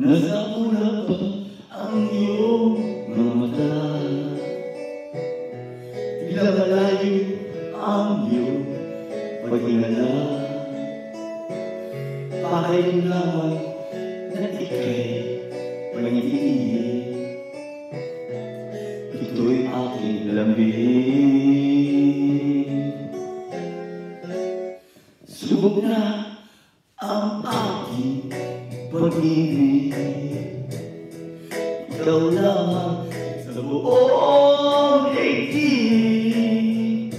nasa pula pa ang iyong mga mata. Tila malayo ang iyong paghinala. Pakain lamang na ika'y pangiti. Ito'y aking lambing. Subok na ang aking pag-ibig. Ikaw lamang sa buong daigdig.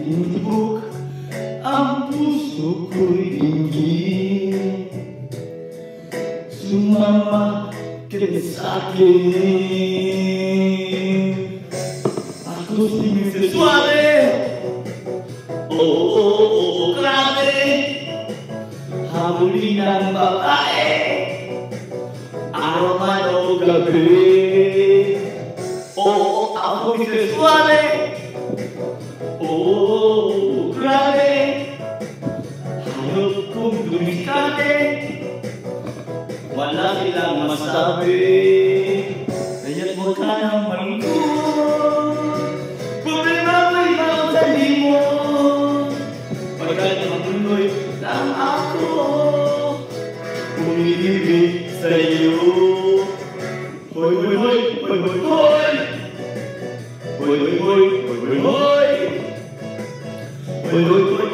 Tinutubok ang puso ko'y dinggin. Sumama ka sa'kin. Ako si Mr. Suave. Oo, grabe. Habulin ng babae, araw man o gabi. Oo, ako Mr. Suave. Oo, grabe. Hayop kong dumikate, wala silang masabi. Kaya't huwag ka nang malungkot, problema mo'y mautali mo. Pagkat matuloy lang ako, umiibig sa'yo. Hoy, hoy, hoy, hoy, hoy, hoy. Hoy, hoy, hoy, hoy, hoy, hoy. Hoy, hoy, hoy.